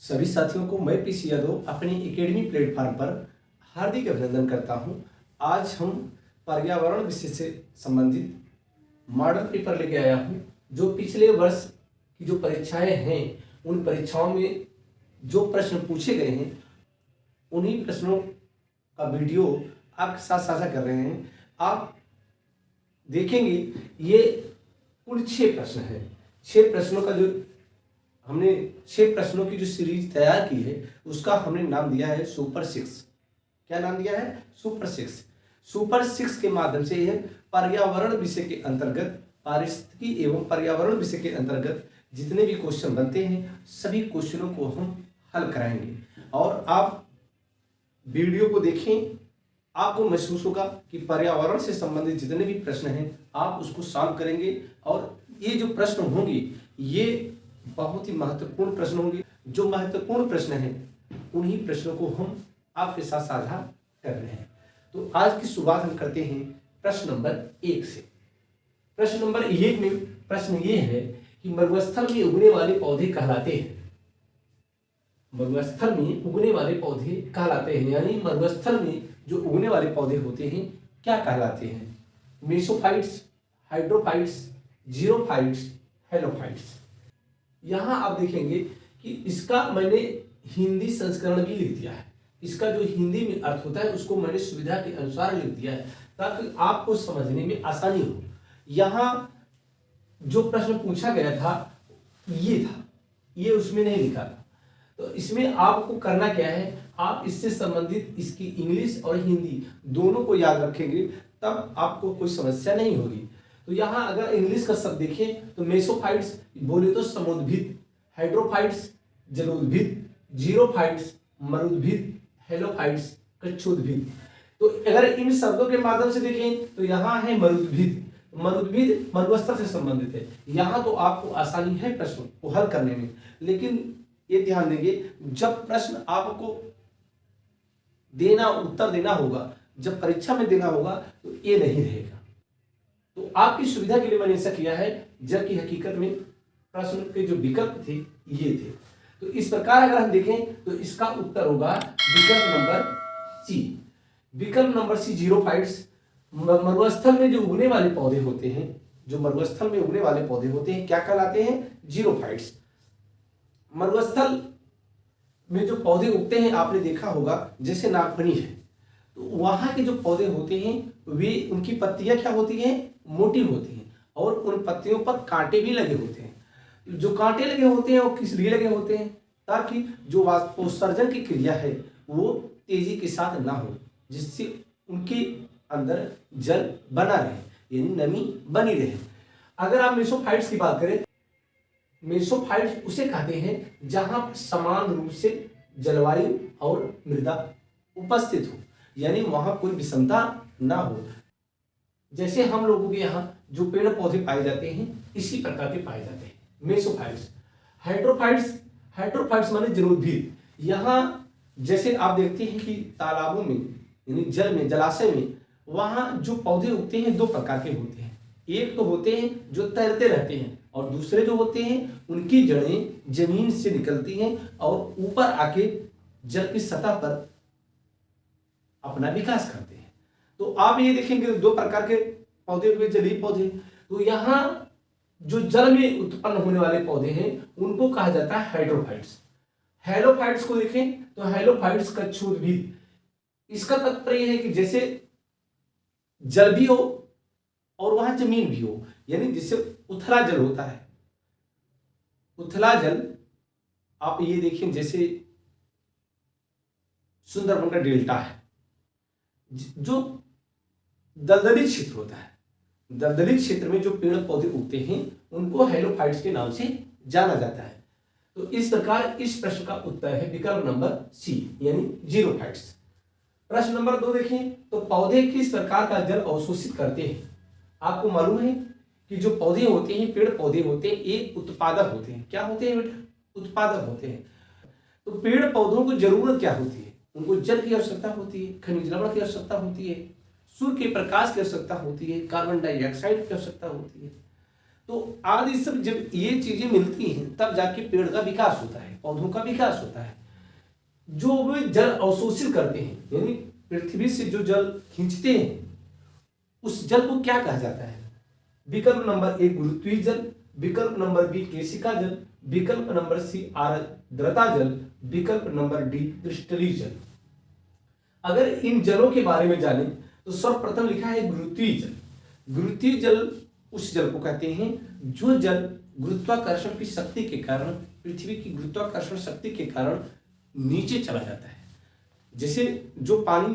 सभी साथियों को मैं पीसी यादव अपनी एकेडमी प्लेटफॉर्म पर हार्दिक अभिनंदन करता हूं। आज हम पर्यावरण विषय से संबंधित मॉडल पेपर लेके आया हूं, जो पिछले वर्ष की जो परीक्षाएं हैं उन परीक्षाओं में जो प्रश्न पूछे गए हैं उन्हीं प्रश्नों का वीडियो आपके साथ साझा कर रहे हैं। आप देखेंगे ये कुल 6 प्रश्न हैं। 6 प्रश्नों का जो हमने 6 प्रश्नों की जो सीरीज तैयार की है उसका हमने नाम दिया है सुपर 6। क्या नाम दिया है? सुपर 6। सुपर 6 के माध्यम से यह पर्यावरण विषय के अंतर्गत, पारिस्थितिकी एवं पर्यावरण विषय के अंतर्गत जितने भी क्वेश्चन बनते हैं सभी क्वेश्चनों को हम हल कराएंगे। और आप वीडियो को देखें, आपको महसूस होगा कि पर्यावरण से संबंधित जितने भी प्रश्न हैं आप उसको सॉल्व करेंगे। और ये जो प्रश्न होंगे ये बहुत ही महत्वपूर्ण प्रश्न होंगे। जो महत्वपूर्ण प्रश्न हैं उन्हीं प्रश्नों को हम आपके साथ साझा कर रहे हैं। तो आज की शुरुआत हम करते हैं प्रश्न नंबर 1 से। प्रश्न नंबर 1 में प्रश्न ये है कि मरुस्थल में उगने वाले पौधे कहलाते हैं। मरुस्थल में उगने वाले पौधे कहलाते हैं, यानी मरुस्थल में जो उगने वाले पौधे होते हैं क्या कहलाते हैं? मेसोफाइट्स, हाइड्रोफाइट्स, जीरोफाइट्स, हेलोफाइट्स। यहाँ आप देखेंगे कि इसका मैंने हिंदी संस्करण भी लिख दिया है। इसका जो हिंदी में अर्थ होता है उसको मैंने सुविधा के अनुसार लिख दिया है ताकि आपको समझने में आसानी हो। यहाँ जो प्रश्न पूछा गया था ये था, ये उसमें नहीं लिखा था। तो इसमें आपको करना क्या है, आप इससे संबंधित इसकी इंग्लिश और हिंदी दोनों को याद रखेंगे तब आपको कोई समस्या नहीं होगी। तो यहाँ अगर इंग्लिश का शब्द देखें तो मेसोफाइट्स बोले तो समुद्भिद, हाइड्रोफाइट्स जलोद्भिद, जीरोफाइट्स मरुद्भिद, हेलोफाइट्स कक्षोद्भिद। तो अगर इन शब्दों के माध्यम से देखें तो यहाँ है मरुद्भिद। मरुद्भिद मरुस्थल से संबंधित है। यहाँ तो आपको आसानी है प्रश्न को हल करने में, लेकिन ये ध्यान देंगे जब प्रश्न आपको देना, उत्तर देना होगा, जब परीक्षा में देना होगा तो ये नहीं रहेगा। तो आपकी सुविधा के लिए मैंने ऐसा किया है, जबकि हकीकत में प्रश्न के जो विकल्प थे ये थे। तो इस प्रकार अगर हम देखें तो इसका उत्तर होगा विकल्प नंबर सी। विकल्प नंबर सी, जीरोफाइट्स। मरुस्थल में जो उगने वाले पौधे होते हैं, जो मरुस्थल में उगने वाले पौधे होते हैं क्या कहलाते हैं? जीरोफाइट्स। मरुस्थल में जो पौधे उगते हैं आपने देखा होगा जैसे नागफनी है, तो वहां के जो पौधे होते हैं वे, उनकी पत्तियां क्या होती हैं? मोटी होती हैं और उन पत्तियों पर कांटे भी लगे होते हैं। जो कांटे लगे होते हैं वो किस लिए लगे होते हैं? ताकि जो वाष्पोत्सर्जन की क्रिया है वो तेजी के साथ ना हो, जिससे उनके अंदर जल बना रहे, यानी नमी बनी रहे। अगर आप मेसोफाइट्स की बात करें, मेसोफाइट्स उसे कहते हैं जहां समान रूप से जलवायु और मृदा उपस्थित हो, यानी वहां कोई विषमता ना हो। जैसे हम लोगों के यहाँ जो पेड़ पौधे पाए जाते हैं इसी प्रकार के पाए जाते हैं मेसोफाइट्स। हाइड्रोफाइट्स, हाइड्रोफाइट्स माने जलोद्भिद। यहाँ जैसे आप देखते हैं कि तालाबों में यानी जल में, जलाशय में, वहाँ जो पौधे उगते हैं 2 प्रकार के होते हैं। एक तो होते हैं जो तैरते रहते हैं और दूसरे जो होते हैं उनकी जड़ें जमीन से निकलती हैं और ऊपर आके जल की सतह पर अपना विकास करते हैं। तो आप ये देखेंगे 2 प्रकार के पौधे हुए, जलीय पौधे। तो यहाँ जो जल में उत्पन्न होने वाले पौधे हैं उनको कहा जाता है हाइड्रोफाइट्स। हेलोफाइट्स को देखें तो हेलोफाइट्स कक्षोद्भिद। इसका तात्पर्य है कि जैसे जल भी हो और वहां जमीन भी हो, यानी जिससे उथला जल होता है। उथला जल आप ये देखें जैसे सुंदरबन का डेल्टा है, जो दलदली क्षेत्र होता है, दलदली क्षेत्र में जो पेड़ पौधे उगते हैं उनको हेलोफाइट्स के नाम से जाना जाता है। तो इस प्रकार इस प्रश्न का उत्तर है विकल्प नंबर सी, यानी जीरोफाइट्स। प्रश्न नंबर 2 देखें तो पौधे किस प्रकार का जल अवशोषित करते हैं? आपको मालूम है कि जो पौधे होते हैं, पेड़ पौधे होते हैं, एक उत्पादक होते हैं। क्या होते हैं बेटा? उत्पादक होते हैं। तो पेड़ पौधों को जरूरत क्या होती है? उनको जल की आवश्यकता होती है, खनिज लवण की आवश्यकता होती है, सूर्य के प्रकाश की आवश्यकता होती है, कार्बन डाइऑक्साइड की आवश्यकता होती है। तो आदि सब जब ये चीजें मिलती हैं तब जाके पेड़ का विकास होता है, पौधों का विकास होता है। जो वे जल अवशोषित करते हैं यानी पृथ्वी से जो जल खींचते हैं उस जल को क्या कहा जाता है? विकल्प नंबर ए गुरुत्वीय जल, विकल्प नंबर बी केशिका जल, विकल्प नंबर सी आर्द्रता जल, विकल्प नंबर डी क्रिस्टलीय जल। अगर इन जलों के बारे में जानें तो सर्वप्रथम लिखा है गुरुत्वीय जल। गुरुत्वीय जल उस जल को कहते हैं जो जल गुरुत्वाकर्षण की शक्ति के कारण, पृथ्वी की गुरुत्वाकर्षण शक्ति के कारण नीचे चला जाता है। जैसे जो पानी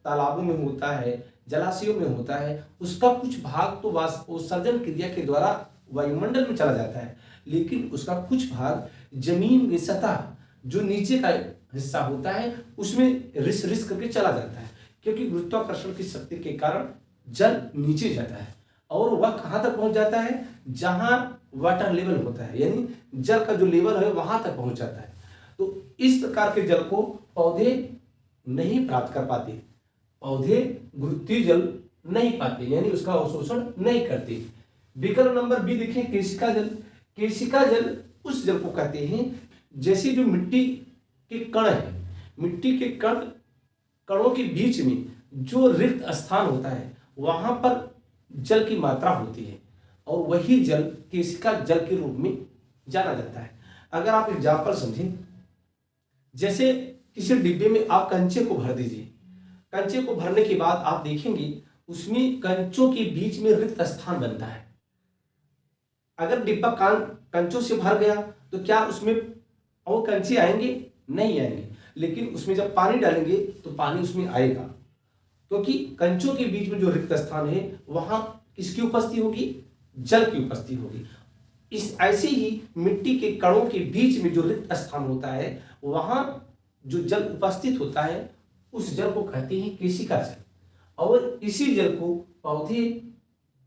तालाबों में होता है, जलाशयों में होता है, उसका कुछ भाग तो वाष्पोत्सर्जन क्रिया के द्वारा वायुमंडल में चला जाता है, लेकिन उसका कुछ भाग जमीन की सतह जो नीचे का हिस्सा होता है उसमें रिस रिस करके चला जाता है, क्योंकि गुरुत्वाकर्षण की शक्ति के कारण जल नीचे जाता है और वह कहाँ तक पहुंच जाता है? जहां वाटर लेवल होता है, यानी जल का जो लेवल है वहां तक पहुंच जाता है। तो इस प्रकार के जल को पौधे नहीं प्राप्त कर पाते, पौधे गुरुत्वीय जल नहीं पाते, यानी उसका अवशोषण नहीं करते। विकल्प नंबर बी देखें केशिका जल। केशिका जल उस जल को कहते हैं जैसे जो मिट्टी के कण है, मिट्टी के कणों के बीच में जो रिक्त स्थान होता है वहां पर जल की मात्रा होती है और वही जल केशिका जल के रूप में जाना जाता है। अगर आप एग्जाम्पल समझें, जैसे किसी डिब्बे में आप कंचे को भर दीजिए, कंचे को भरने के बाद आप देखेंगे उसमें कंचों के बीच में रिक्त स्थान बनता है। अगर डिब्बा कंचों से भर गया तो क्या उसमें और कंचे आएंगे? नहीं आएंगे, लेकिन उसमें जब पानी डालेंगे तो पानी उसमें आएगा, क्योंकि कंचों के बीच में जो रिक्त स्थान है वहां किसकी उपस्थिति होगी? जल की उपस्थिति होगी। इस ऐसे ही मिट्टी के कणों के बीच में जो रिक्त स्थान होता है वहां जो जल उपस्थित होता है उस जल को कहते हैं केशिका जल, और इसी जल को पौधे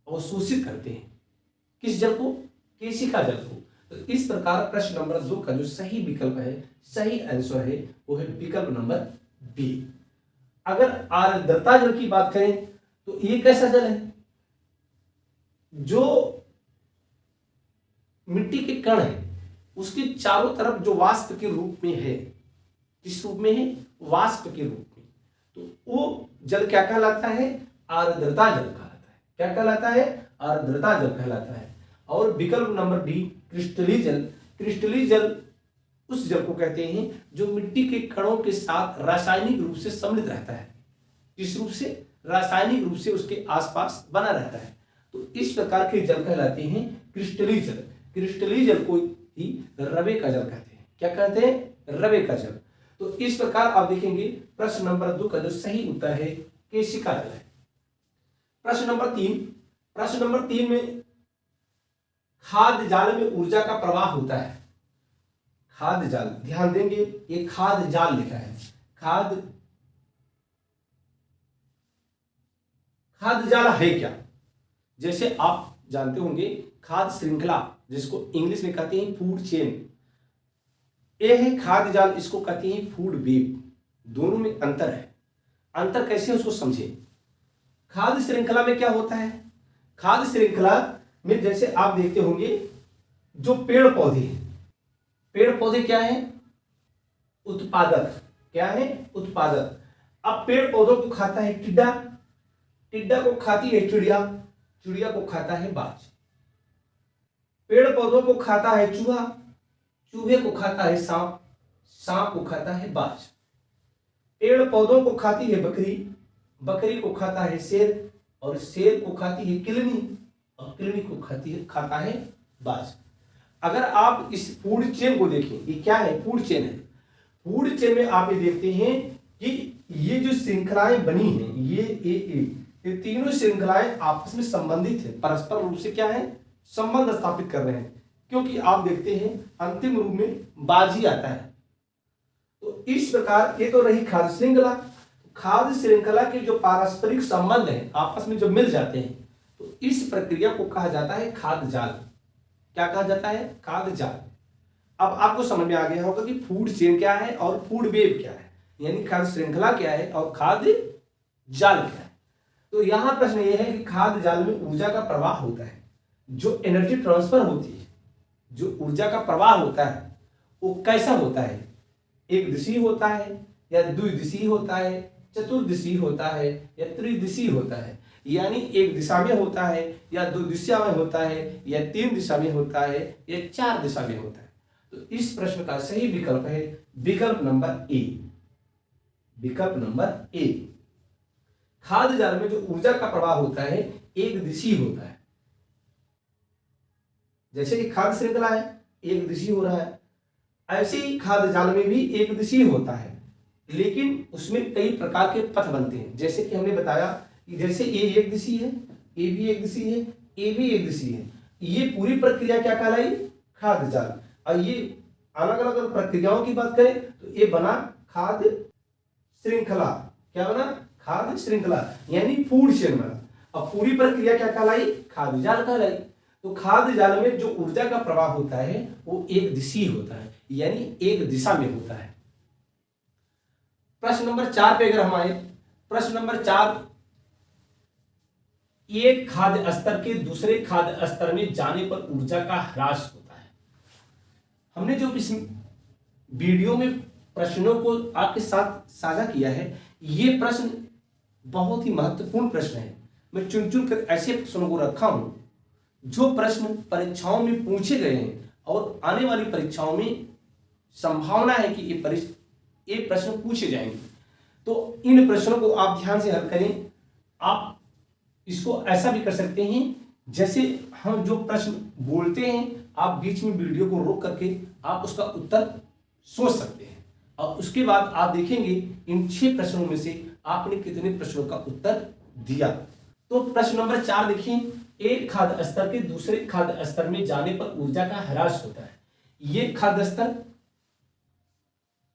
अवशोषित करते हैं। किस जल को? केशिका जल को। तो इस प्रकार प्रश्न नंबर 2 का जो सही विकल्प है, सही आंसर है वो है विकल्प नंबर बी। अगर आर्द्रता जल की बात करें तो ये कैसा जल है? जो मिट्टी के कण है उसके चारों तरफ जो वाष्प के रूप में है, किस रूप में है? वाष्प के रूप में। तो वो जल क्या कहलाता है? आर्द्रता जल कहलाता है। क्या कहलाता है? आर्द्रता जल कहलाता है। और विकल्प नंबर डी क्रिस्टलीय जल। क्रिस्टलीय जल उस जल को कहते हैं जो मिट्टी के कणों के साथ रासायनिक रूप से सम्मिलित रहता है। किस रूप से? रासायनिक रूप से उसके आसपास बना रहता है। तो इस प्रकार के जल कहलाते हैं क्रिस्टलीय जल। क्रिस्टलीय जल को ही रवे का जल कहते हैं। क्या कहते हैं? रवे का जल। तो इस प्रकार आप देखेंगे प्रश्न नंबर 2 का जो सही उत्तर है केशिका जल है। प्रश्न नंबर 3 में खाद्य जाल में ऊर्जा का प्रवाह होता है। खाद्य जाल, ध्यान देंगे ये खाद्य जाल लिखा है। खाद्य जाल है क्या? जैसे आप जानते होंगे खाद्य श्रृंखला, जिसको इंग्लिश में कहते हैं फूड चेन, ये है खाद्य जाल, इसको कहते हैं फूड वेब। दोनों में अंतर है। अंतर कैसे है उसको समझें। खाद्य श्रृंखला में क्या होता है? खाद्य श्रृंखला में जैसे आप देखते होंगे जो पेड़ पौधे हैं, पेड़ पौधे क्या है? उत्पादक। क्या है? उत्पादक। अब पेड़ पौधों को खाता है टिड्डा, टिड्डा को खाती है चिड़िया, चिड़िया को खाता है बाज। पेड़ पौधों को खाता है चूहा, चूहे को खाता है सांप, सांप को खाता है बाज। पेड़ पौधों को खाती है बकरी, बकरी को खाता है शेर, और शेर को खाती है किलनी, और किलनी को खाता है बाज। अगर आप इस फूड चेन को देखें, ये क्या है? फूड चेन है। फूड चेन में आप ये देखते हैं कि ये जो श्रृंखलाएं बनी हैं, ये तीनों श्रृंखलाएं आपस में संबंधित है, परस्पर रूप से क्या है? संबंध स्थापित कर रहे हैं। क्योंकि आप देखते हैं अंतिम रूप में बाज ही आता है। तो इस प्रकार ये तो रही खाद्य श्रृंखला। खाद्य श्रृंखला के जो पारस्परिक संबंध है आपस में जब मिल जाते हैं तो इस प्रक्रिया को कहा जाता है खाद्य जाल। क्या कहा जाता है? खाद्य जाल। अब आपको समझ में आ गया होगा कि फूड चेन क्या है और फूड वेब क्या है, यानी खाद्य श्रृंखला क्या है और खाद्य जाल क्या है। तो यहां प्रश्न यह है कि खाद्य जाल में ऊर्जा का प्रवाह होता है। जो एनर्जी ट्रांसफर होती है, जो ऊर्जा का प्रवाह होता है, वो कैसा होता है? एक दिशी होता है या द्विदिशीय होता है, चतुर्दिशीय होता है या त्रिदिशीय होता है? यानी एक दिशा में होता है या दो दिशा में होता है या तीन दिशा में होता है या चार दिशा में होता है? तो इस प्रश्न का सही विकल्प है विकल्प नंबर ए। विकल्प नंबर ए। खाद्य जाल में जो ऊर्जा का प्रवाह होता है एक दिशीय होता है। जैसे कि खाद्य श्रृंखला है, एक दिशीय हो रहा है, ऐसे ही खाद्य जाल में भी एक दिशीय होता है, लेकिन उसमें कई प्रकार के पथ बनते हैं। जैसे कि हमने बताया कि जैसे ए एक दिशीय है, ए भी एक दिशीय है, ए भी एक दिशीय है। ये पूरी प्रक्रिया क्या कहलाई? खाद्य जाल। और ये अलग अलग प्रक्रियाओं की बात करें तो ये बना खाद्य श्रृंखला। क्या बना? खाद्य श्रृंखला, यानी फूड चेन बना। अब पूरी प्रक्रिया क्या कहलाई? खाद्य जाल कहलाई। तो खाद्य जाल में जो ऊर्जा का प्रवाह होता है वो एक दिशीय होता है, यानी एक दिशा में होता है। प्रश्न नंबर 4 पे अगर हम आए, प्रश्न नंबर 4, एक खाद्य स्तर के दूसरे खाद्य स्तर में जाने पर ऊर्जा का ह्रास होता है। हमने जो इस वीडियो में प्रश्नों को आपके साथ साझा किया है, ये प्रश्न बहुत ही महत्वपूर्ण प्रश्न है। मैं चुन चुन कर ऐसे प्रश्नों को रखा हूं जो प्रश्न परीक्षाओं में पूछे गए हैं और आने वाली परीक्षाओं में संभावना है कि ये प्रश्न पूछे जाएंगे। तो इन प्रश्नों को आप ध्यान से हल करें। आप इसको ऐसा भी कर सकते हैं, जैसे हम जो प्रश्न बोलते हैं आप बीच में वीडियो को रोक करके आप उसका उत्तर सोच सकते हैं, और उसके बाद आप देखेंगे इन 6 प्रश्नों में से आपने कितने प्रश्नों का उत्तर दिया। तो प्रश्न नंबर 4 देखिए, एक खाद्य स्तर के दूसरे खाद्य स्तर में जाने पर ऊर्जा का ह्रास होता है। ये खाद्य स्तर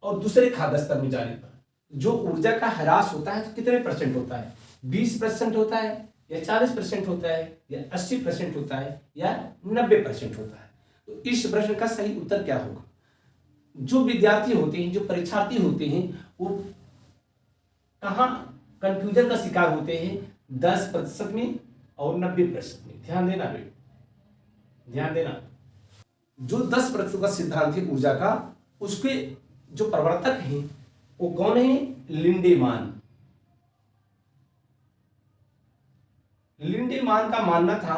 और दूसरे खाद्य स्तर में जाने पर जो ऊर्जा का ह्रास होता है तो कितने परसेंट होता है? 20% होता है या 40% होता है या 80% होता है या 90% होता है? तो इस प्रश्न का सही उत्तर क्या होगा? जो विद्यार्थी होते हैं, जो परीक्षार्थी होते हैं, वो कहाँ कंफ्यूजन का शिकार होते हैं? 10% में और 90% में। ध्यान देना बेटा, ध्यान देना। जो 10% का सिद्धांत है ऊर्जा का, उसके जो प्रवर्तक हैं वो कौन है? लिंडेमान। लिंडेमान का मानना था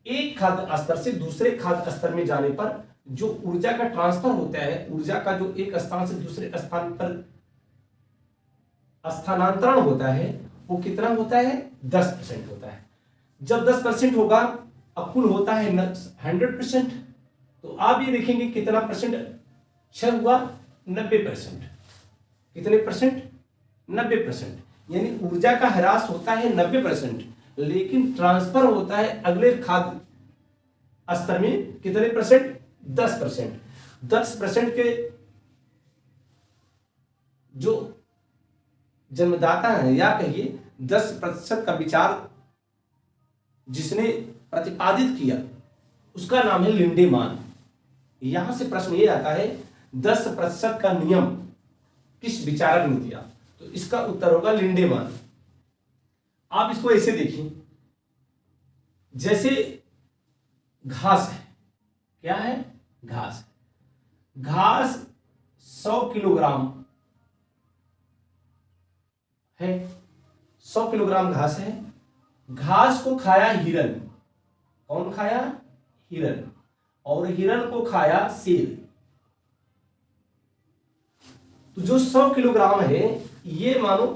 एक खाद्य स्तर से दूसरे खाद्य स्तर में जाने पर जो ऊर्जा का ट्रांसफर होता है, ऊर्जा का जो एक स्थान से दूसरे स्थान पर स्थानांतरण होता है, वो कितना होता है? 10% होता है। जब 10% होगा, अब कुल होता है 100%, तो आप ये देखेंगे कितना परसेंट क्षय हुआ? 90%। कितने परसेंट? 90%। यानी ऊर्जा का ह्रास होता है 90%, लेकिन ट्रांसफर होता है अगले खाद्य स्तर में कितने परसेंट? 10%। 10% के जो जन्मदाता है, या कहिए 10% का विचार जिसने प्रतिपादित किया, उसका नाम है लिंडेमान। यहां से प्रश्न ये आता है 10% का नियम किस विचारक ने दिया? तो इसका उत्तर होगा लिंडेमान। आप इसको ऐसे देखिए, जैसे घास है। क्या है? घास। घास 100 किलोग्राम है, 100 किलोग्राम घास है। घास को खाया हिरन। कौन खाया? हिरन। और हिरन को खाया शेर। तो जो 100 किलोग्राम है, ये मानो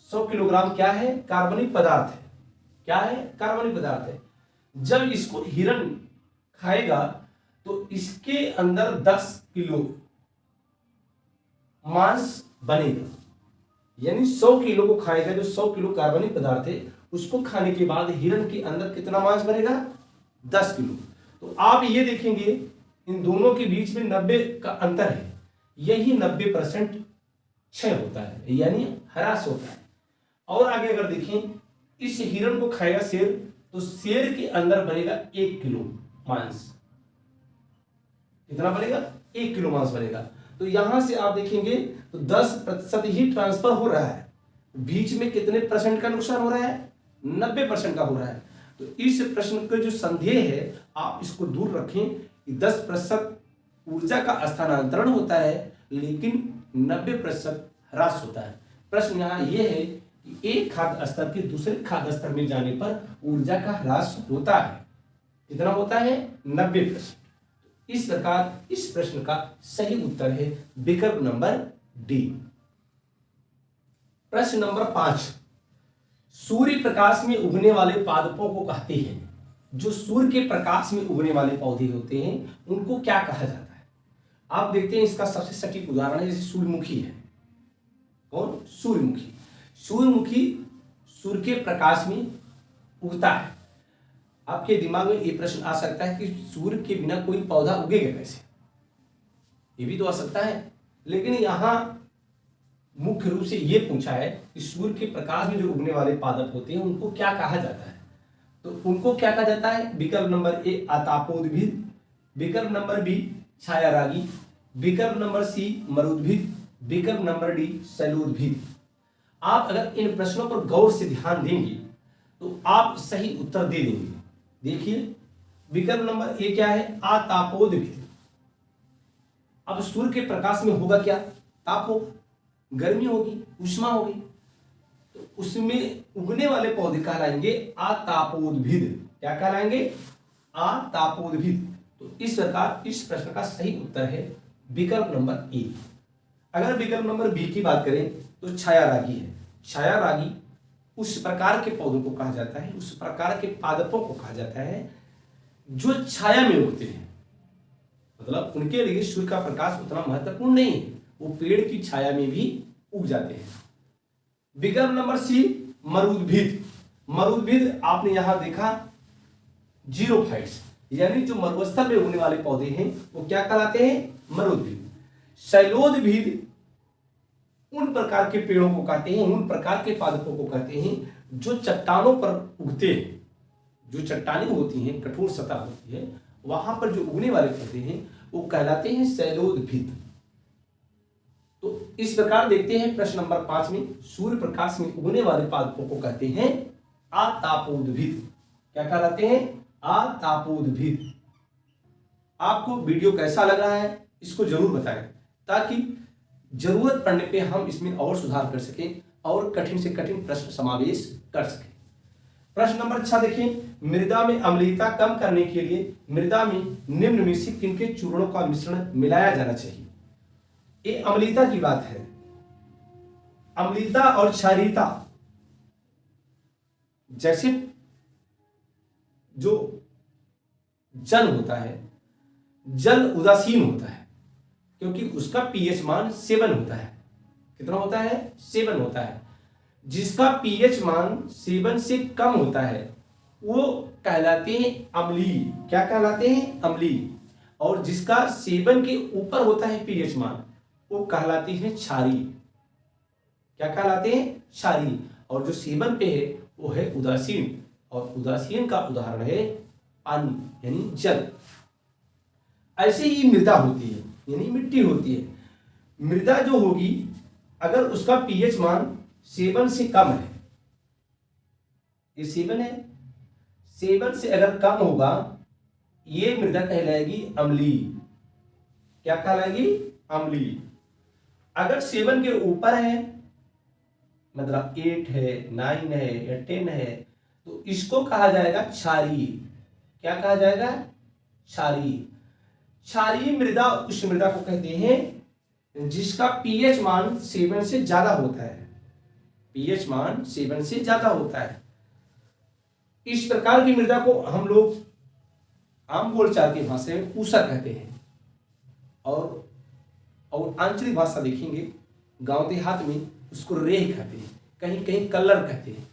100 किलोग्राम क्या है? कार्बनिक पदार्थ है। क्या है? कार्बनिक पदार्थ है। जब इसको हिरन खाएगा तो इसके अंदर 10 किलो मांस बनेगा। यानी 100 किलो को खाएगा, जो 100 किलो कार्बनिक पदार्थ है, उसको खाने के बाद हिरन के अंदर कितना मांस बनेगा? 10 किलो। तो आप ये देखेंगे इन दोनों के बीच में 90 का अंतर है। यही 90% क्षय होता है, यानी ह्रास होता है। और आगे अगर देखें, इस हिरन को खाएगा शेर, तो शेर के अंदर बनेगा 1 किलो मांस। कितना बनेगा? 1 किलो मांस बनेगा। तो यहां से आप देखेंगे तो 10% ही ट्रांसफर हो रहा है, बीच में कितने परसेंट का नुकसान हो रहा है? 90% का हो रहा है। तो इस प्रश्न का जो संदेह है आप इसको दूर रखें कि 10% ऊर्जा का स्थानांतरण होता है लेकिन 90% ह्रास होता है। प्रश्न यहाँ ये है कि एक खाद्य स्तर के दूसरे खाद्य स्तर में जाने पर ऊर्जा का ह्रास होता है, कितना होता है? 90%। इस प्रकार इस प्रश्न का सही उत्तर है विकल्प नंबर डी। प्रश्न नंबर 5, सूर्य प्रकाश में उगने वाले पादपों को कहते हैं, जो सूर्य के प्रकाश में उगने वाले पौधे होते हैं उनको क्या कहा जाता है? आप देखते हैं इसका सबसे सटीक उदाहरण है, जैसे सूर्यमुखी है। कौन? सूर्यमुखी। सूर्यमुखी सूर्य के प्रकाश में उगता है। आपके दिमाग में ये प्रश्न आ सकता है कि सूर्य के बिना कोई पौधा उगेगा कैसे? ये भी तो आ सकता है, लेकिन यहाँ मुख्य रूप से ये पूछा है कि सूर्य के प्रकाश में जो उगने वाले पादप होते हैं उनको क्या कहा जाता है? तो उनको क्या कहा जाता है? विकल्प नंबर ए आतापोद्भिद, विकल्प नंबर बी छायारागी, विकल्प नंबर सी मरुद्भिद, विकल्प नंबर डी शैलोद्भिद। आप अगर इन प्रश्नों पर गौर से ध्यान देंगे तो आप सही उत्तर दे देंगे। देखिए विकल्प नंबर ए क्या है? आतापोद्भिद। अब सूर्य के प्रकाश में होगा क्या? ताप हो, गर्मी होगी, उष्मा होगी, तो उसमें उगने वाले पौधे कहलाएंगे आतापोद्भिद। क्या कहलाएंगे? आतापोद्भिद। तो इस प्रकार इस प्रश्न का सही उत्तर है विकल्प नंबर ए। अगर विकल्प नंबर बी की बात करें तो छायारागी है। छायारागी उस प्रकार के पौधों को कहा जाता है, उस प्रकार के पादपों को कहा जाता है जो छाया में उगते हैं, मतलब उनके लिए सूर्य का प्रकाश उतना महत्वपूर्ण नहीं है, वो पेड़ की छाया में भी उग जाते हैं। विकल्प नंबर सी मरुद्भिद। मरुद्भिद आपने यहां देखा जीरोफाइट्स, यानी जो मरुस्थल में उगने वाले पौधे हैं वो क्या कहलाते हैं? मरुद्भिद। शैलोद्भिद उन प्रकार के पेड़ों को कहते हैं, उन प्रकार के पादपों को कहते हैं जो चट्टानों पर उगते हैं। जो चट्टानें होती हैं, कठोर सतह होती है, वहां पर जो उगने वाले पौधे हैं वो कहलाते हैं शैलोद्भिद। तो इस प्रकार देखते हैं प्रश्न नंबर 5 में सूर्य प्रकाश में उगने वाले पादपों को कहते हैं आतापोद्भिद। क्या कहलाते हैं? आतापोद्भिद। आपको वीडियो कैसा लग रहा है इसको जरूर बताएं, ताकि जरूरत पड़ने पे हम इसमें और सुधार कर सकें और कठिन से कठिन प्रश्न समावेश कर सकें। प्रश्न नंबर 6 देखिए, मृदा में अम्लीयता कम करने के लिए मृदा में निम्न में से किनके चूर्णों का मिश्रण मिलाया जाना चाहिए? ये अम्लीयता की बात है। अम्लीयता और क्षारीयता, जैसे जो जल होता है, जल उदासीन होता है क्योंकि उसका पीएच मान 7 होता है। कितना होता है? 7 होता है। जिसका पीएच मान 7 से कम होता है वो कहलाते हैं अम्लीय। क्या कहलाते हैं? अम्लीय। और जिसका 7 के ऊपर होता है पीएच मान वो कहलाते हैं क्षारीय। क्या कहलाते हैं? क्षारीय। और जो 7 पे है वो है उदासीन, और उदासीन का उदाहरण है पानी यानी जल। ऐसे ही मृदा होती है यानी मिट्टी होती है। मृदा जो होगी अगर उसका पीएच मान 7 से कम है, ये 7 है, 7 से अगर कम होगा ये मृदा कहलाएगी अम्लीय। क्या कहलाएगी? अम्लीय। अगर 7 के ऊपर है, मतलब 8 है, 9 है या 10 है, तो इसको कहा जाएगा क्षारीय। क्या कहा जाएगा? क्षारीय। क्षारीय मृदा उस मृदा को कहते हैं जिसका पीएच मान 7 से ज्यादा होता है। पीएच मान 7 से ज्यादा होता है। इस प्रकार की मृदा को हम लोग आम बोलचाल की भाषा में ऊसर कहते हैं, और आंचलिक भाषा देखेंगे गांव देहात में उसको रेह कहते हैं, कहीं कहीं कल्लर कहते हैं।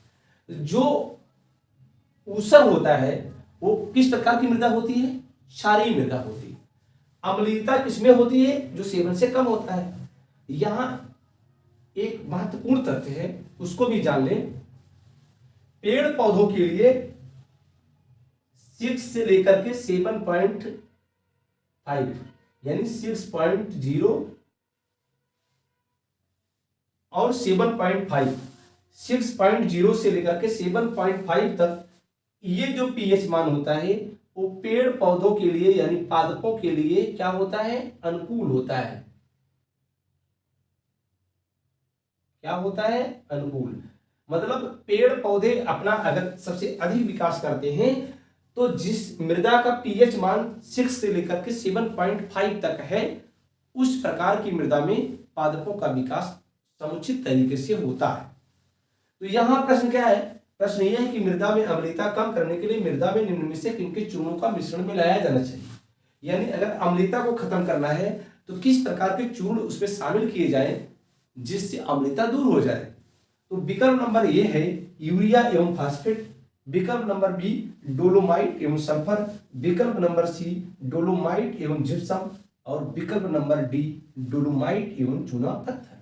जो ऊसर होता है वो किस प्रकार की मृदा होती है? क्षारीय मृदा होती है। अम्लीयता किसमें होती है? जो 7 से कम होता है। यहां एक महत्वपूर्ण तथ्य है, उसको भी जान लें। पेड़ पौधों के लिए 6 से लेकर के 7.5 यानी 6.0 और 7.5, 6.0 से लेकर के 7.5 तक ये जो पीएच मान होता है वो पेड़ पौधों के लिए यानी पादपों के लिए क्या होता है, अनुकूल होता है। क्या होता है, अनुकूल। मतलब पेड़ पौधे अपना अगर सबसे अधिक विकास करते हैं तो जिस मृदा का पीएच मान 6 से लेकर के 7.5 तक है, उस प्रकार की मृदा में पादपों का विकास समुचित तरीके से होता है। तो यहां प्रश्न क्या है, प्रश्न यह है कि मृदा में अम्लता कम करने के लिए मृदा में निम्न में से किनके चूर्णों का मिश्रण मिलाया जाना चाहिए। यानी अगर अम्लता को खत्म करना है तो किस प्रकार के चूर्ण उसमें शामिल किए जाएं जिससे अम्लता दूर हो जाए। तो विकल्प नंबर ए है यूरिया एवं फास्फेट, विकल्प नंबर बी डोलोमाइट एवं सल्फर, विकल्प नंबर सी डोलोमाइट एवं जिप्सम और विकल्प नंबर डी डोलोमाइट एवं चूना पत्थर।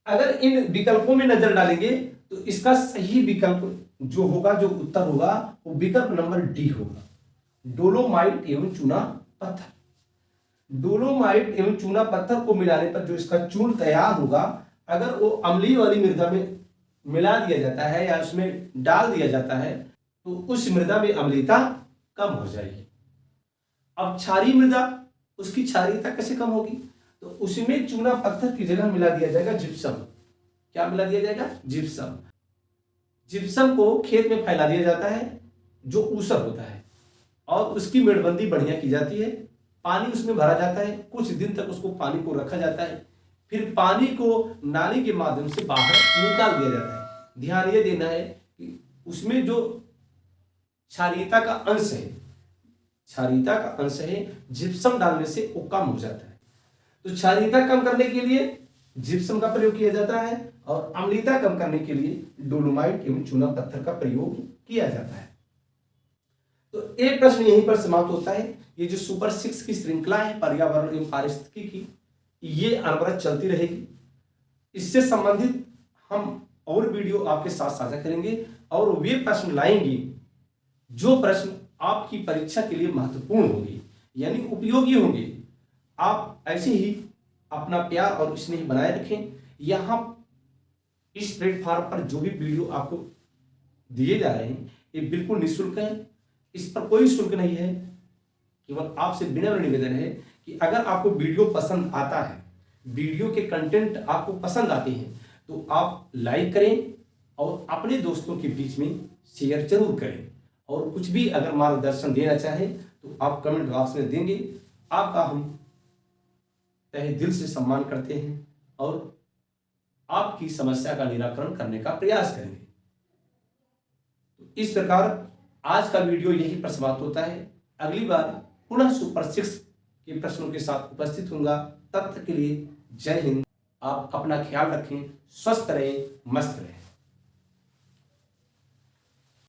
अगर इन विकल्पों में नजर डालेंगे तो इसका सही विकल्प जो होगा, जो उत्तर होगा वो विकल्प नंबर डी होगा, डोलोमाइट एवं चूना पत्थर। डोलोमाइट एवं चूना पत्थर को मिलाने पर जो इसका चूर्ण तैयार होगा, अगर वो अम्लीय वाली मृदा में मिला दिया जाता है या उसमें डाल दिया जाता है तो उस मृदा में अम्लता कम हो जाएगी। अब क्षारीय मृदा, उसकी क्षारीयता कैसे कम होगी, तो उसमें चूना पत्थर की जगह मिला दिया जाएगा जिप्सम। क्या मिला दिया जाएगा, जिप्सम। जिप्सम को खेत में फैला दिया जाता है जो ऊसर होता है और उसकी मेड़बंदी बढ़िया की जाती है, पानी उसमें भरा जाता है, कुछ दिन तक उसको पानी को रखा जाता है, फिर पानी को नाली के माध्यम से बाहर निकाल दिया जाता है। ध्यान ये देना है कि उसमें जो क्षारीयता का अंश है, क्षारीयता का अंश है, जिप्सम डालने से वो कम हो जाता है। तो क्षारीयता कम करने के लिए जिप्सम का प्रयोग किया जाता है और अम्लता कम करने के लिए डोलोमाइट एवं चूना पत्थर का प्रयोग किया जाता है। तो एक प्रश्न यहीं पर समाप्त होता है। ये जो सुपर 6 की श्रृंखला है पर्यावरण एवं पारिस्थितिकी की, ये अनवरत चलती रहेगी। इससे संबंधित हम और वीडियो आपके साथ साझा करेंगे और वे प्रश्न लाएंगे जो प्रश्न आपकी परीक्षा के लिए महत्वपूर्ण होंगे यानी उपयोगी होंगे। आप ऐसे ही अपना प्यार और स्नेह बनाए रखें। यहाँ इस प्लेटफॉर्म पर जो भी वीडियो आपको दिए जा रहे हैं ये बिल्कुल निःशुल्क है, इस पर कोई शुल्क नहीं है। केवल आपसे विनम्र निवेदन है कि अगर आपको वीडियो पसंद आता है, वीडियो के कंटेंट आपको पसंद आते हैं तो आप लाइक करें और अपने दोस्तों के बीच में शेयर जरूर करें। और कुछ भी अगर मार्गदर्शन देना चाहें तो आप कमेंट बॉक्स में देंगे। आपका हम तहे दिल से सम्मान करते हैं और आपकी समस्या का निराकरण करने का प्रयास करेंगे। तो इस प्रकार आज का वीडियो यहीं पर समाप्त होता है। अगली बार पुनः सुपर 6 के प्रश्नों के साथ उपस्थित होऊंगा। तब तक के लिए जय हिंद। आप अपना ख्याल रखें, स्वस्थ रहें, मस्त रहें।